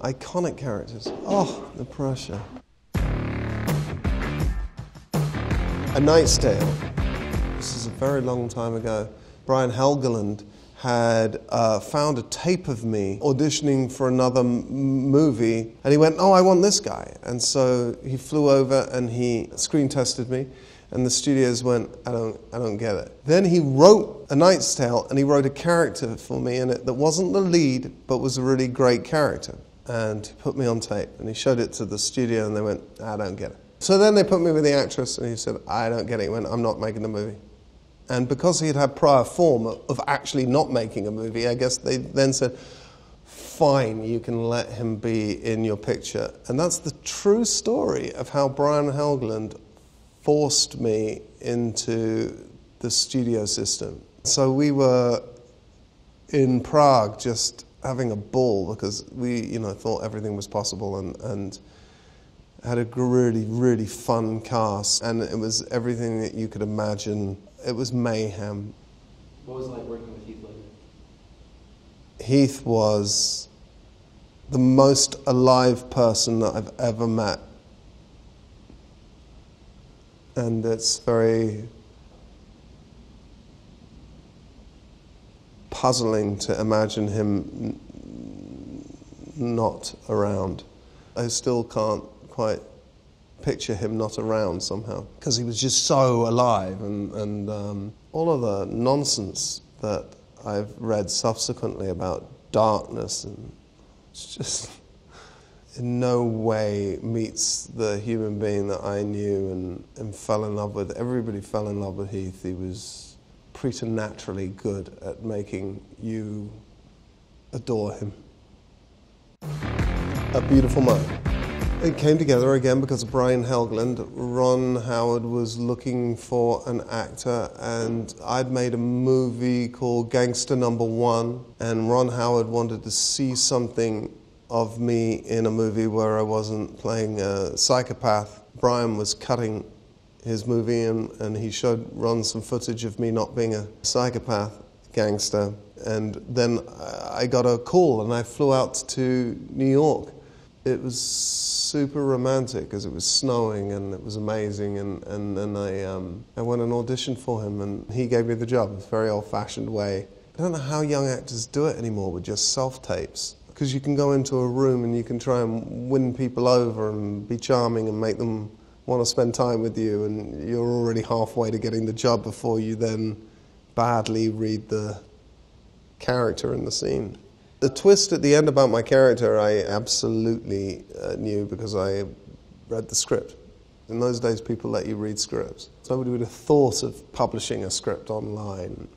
Iconic characters. Oh, the pressure. A Knight's Tale. This is a very long time ago. Brian Helgeland had found a tape of me auditioning for another movie, and he went, "Oh, I want this guy." And so he flew over and he screen tested me, and the studios went, I don't get it. Then he wrote A Knight's Tale, and he wrote a character for me in it that wasn't the lead, but was a really great character. And he put me on tape, and he showed it to the studio, and they went, "I don't get it." So then they put me with the actress, and he said, "I don't get it." He went, "I'm not making the movie." And because he had had prior form of actually not making a movie, I guess they then said, "Fine, you can let him be in your picture." And that's the true story of how Brian Helgeland forced me into the studio system. So we were in Prague just having a ball because we, thought everything was possible and had a really, really fun cast. And it was everything that you could imagine. It was mayhem. What was it like working with Heath Ledger? Heath was the most alive person that I've ever met. And it's very puzzling to imagine him not around. I still can't quite picture him not around somehow, because he was just so alive, and all of the nonsense that I've read subsequently about darkness, and it's just in no way meets the human being that I knew and fell in love with. Everybody fell in love with Heath. He was preternaturally good at making you adore him. A Beautiful Mind. It came together again because of Brian Helgeland. Ron Howard was looking for an actor, and I'd made a movie called Gangster Number One, and Ron Howard wanted to see something of me in a movie where I wasn't playing a psychopath. Brian was cutting his movie, and he showed Ron some footage of me not being a psychopath gangster. And then I got a call, and I flew out to New York. It was super romantic because it was snowing and it was amazing, and then I went and auditioned for him, and he gave me the job. It's a very old-fashioned way. I don't know how young actors do it anymore with just self-tapes, because you can go into a room and you can try and win people over and be charming and make them want to spend time with you, and you're already halfway to getting the job before you then badly read the character in the scene. The twist at the end about my character, I absolutely knew because I read the script. In those days, people let you read scripts. Nobody would have thought of publishing a script online.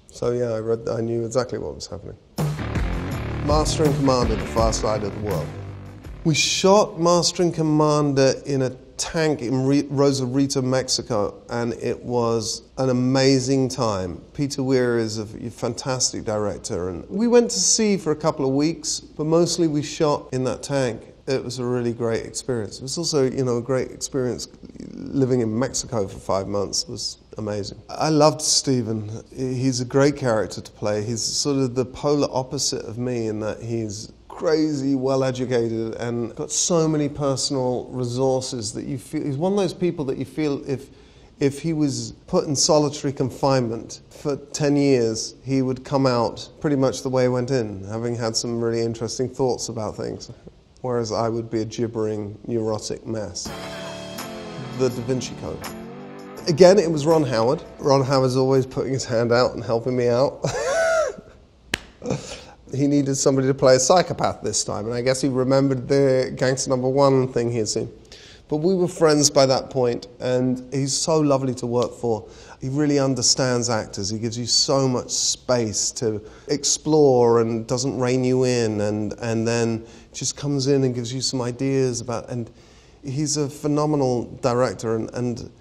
So yeah, I knew exactly what was happening. Master and Commander, The Far Side of the World. We shot Master and Commander in a tank in Rosarito, Mexico, and it was an amazing time. Peter Weir is a fantastic director, and we went to sea for a couple of weeks, but mostly we shot in that tank. It was a really great experience. It was also, a great experience living in Mexico for 5 months. It was amazing. I loved Stephen. He's a great character to play. He's sort of the polar opposite of me in that he's crazy, well-educated, and got so many personal resources that you feel he's one of those people that you feel if he was put in solitary confinement for 10 years, he would come out pretty much the way he went in, having had some really interesting thoughts about things, whereas I would be a gibbering, neurotic mess. The Da Vinci Code. Again, it was Ron Howard. Ron Howard's always putting his hand out and helping me out. He needed somebody to play a psychopath this time, and I guess he remembered the Gangster Number One thing he had seen. But we were friends by that point, and he's so lovely to work for. He really understands actors. He gives you so much space to explore and doesn't rein you in, and then just comes in and gives you some ideas about, and he's a phenomenal director, and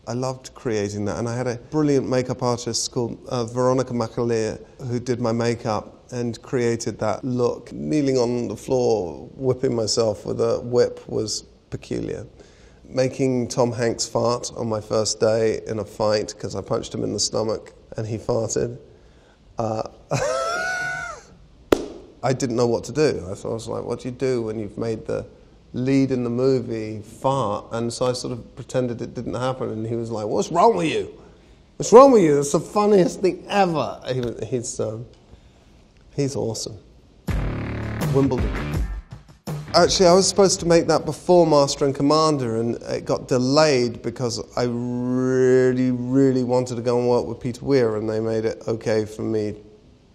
I loved creating that. And I had a brilliant makeup artist called Veronica Macaleer who did my makeup and created that look. Kneeling on the floor, whipping myself with a whip was peculiar. Making Tom Hanks fart on my first day in a fight because I punched him in the stomach and he farted. I didn't know what to do. I was like, what do you do when you've made the lead in the movie fart? And so I sort of pretended it didn't happen, and he was like, what's wrong with you? What's wrong with you? That's the funniest thing ever. He's awesome. Wimbledon. Actually, I was supposed to make that before Master and Commander, and it got delayed because I really, really wanted to go and work with Peter Weir, and they made it okay for me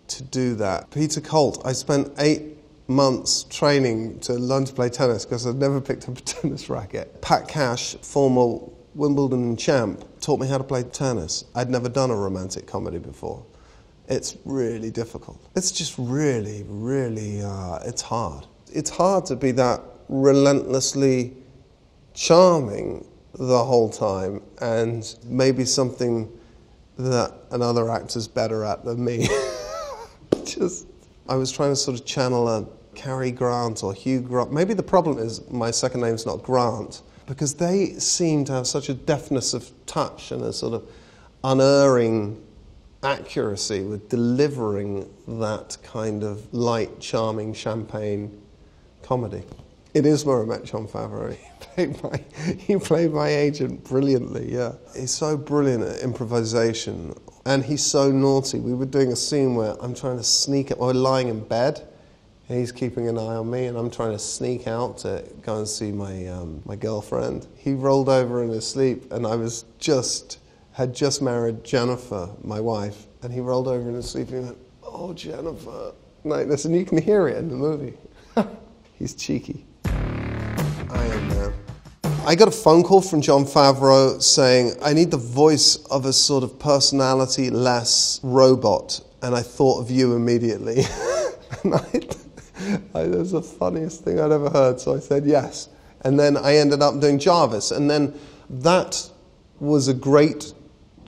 to do that. Peter Colt, I spent 8 months training to learn to play tennis because I'd never picked up a tennis racket. Pat Cash, former Wimbledon champ, taught me how to play tennis. I'd never done a romantic comedy before. It's really difficult. It's just really, really, it's hard. It's hard to be that relentlessly charming the whole time, and maybe something that another actor's better at than me. I was trying to sort of channel a Cary Grant or Hugh Grant. Maybe the problem is my second name's not Grant, because they seem to have such a deftness of touch and a sort of unerring accuracy with delivering that kind of light, charming, champagne comedy. It is where I met Jon Favreau. He played my agent brilliantly, yeah. He's so brilliant at improvisation, and he's so naughty. We were doing a scene where I'm trying to sneak out, we're lying in bed, and he's keeping an eye on me, and I'm trying to sneak out to go and see my girlfriend. He rolled over in his sleep, and I had just married Jennifer, my wife, and he rolled over in his sleep and he went, oh, Jennifer, like this, and you can hear it in the movie. He's cheeky. I am now. I got a phone call from Jon Favreau saying, I need the voice of a sort of personality-less robot, and I thought of you immediately. And that was the funniest thing I'd ever heard, so I said yes. And then I ended up doing Jarvis, and then that was a great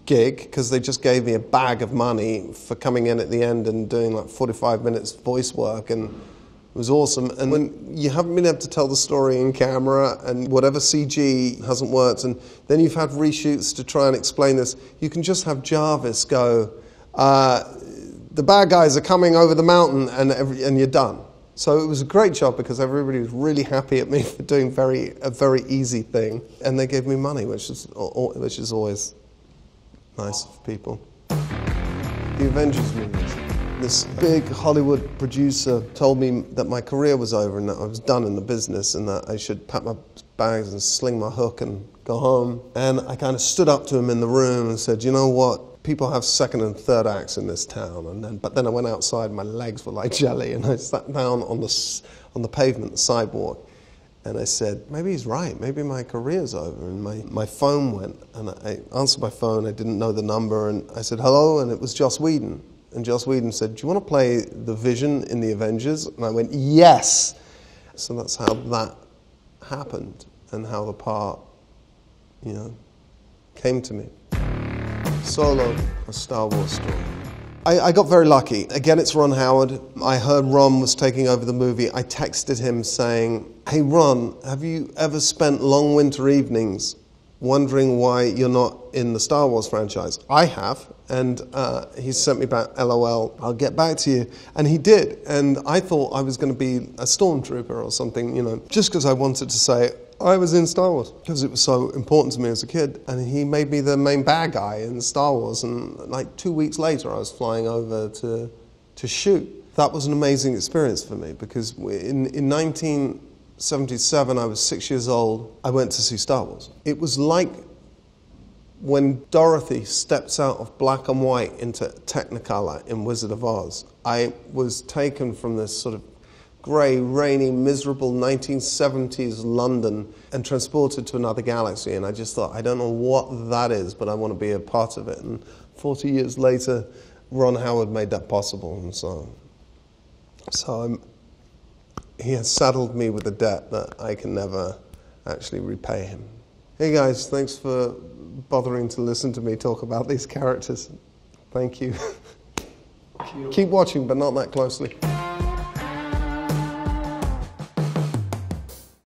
gig, because they just gave me a bag of money for coming in at the end and doing like 45 minutes voice work, and it was awesome. And when you haven't been able to tell the story in camera, and whatever CG hasn't worked, and then you've had reshoots to try and explain this, you can just have Jarvis go, the bad guys are coming over the mountain, and you're done. So it was a great job because everybody was really happy at me for doing a very easy thing, and they gave me money, which is always nice of people. The Avengers movies. This big Hollywood producer told me that my career was over and that I was done in the business and that I should pack my bags and sling my hook and go home. And I kind of stood up to him in the room and said, you know what? People have second and third acts in this town. But then I went outside and my legs were like jelly, and I sat down on the pavement, the sidewalk, and I said, maybe he's right, maybe my career's over. And my phone went, and I answered my phone, I didn't know the number, and I said, hello, and it was Joss Whedon. And Joss Whedon said, do you want to play the Vision in the Avengers? And I went, yes! So that's how that happened, and how the part, came to me. Solo, a Star Wars story. I got very lucky. Again, it's Ron Howard. I heard Ron was taking over the movie. I texted him saying, hey Ron, have you ever spent long winter evenings wondering why you're not in the Star Wars franchise? I have. And he sent me back, LOL, I'll get back to you. And he did. And I thought I was going to be a stormtrooper or something, just because I wanted to say I was in Star Wars, because it was so important to me as a kid. And he made me the main bad guy in Star Wars. And like 2 weeks later, I was flying over to shoot. That was an amazing experience for me, because in 1977, I was 6 years old. I went to see Star Wars. It was like when Dorothy steps out of black and white into Technicolor in Wizard of Oz. I was taken from this sort of grey, rainy, miserable 1970s London and transported to another galaxy, and I just thought, I don't know what that is, but I want to be a part of it. And 40 years later, Ron Howard made that possible, and he has saddled me with a debt that I can never actually repay him. Hey guys, thanks for bothering to listen to me talk about these characters. Thank you. Keep watching, but not that closely.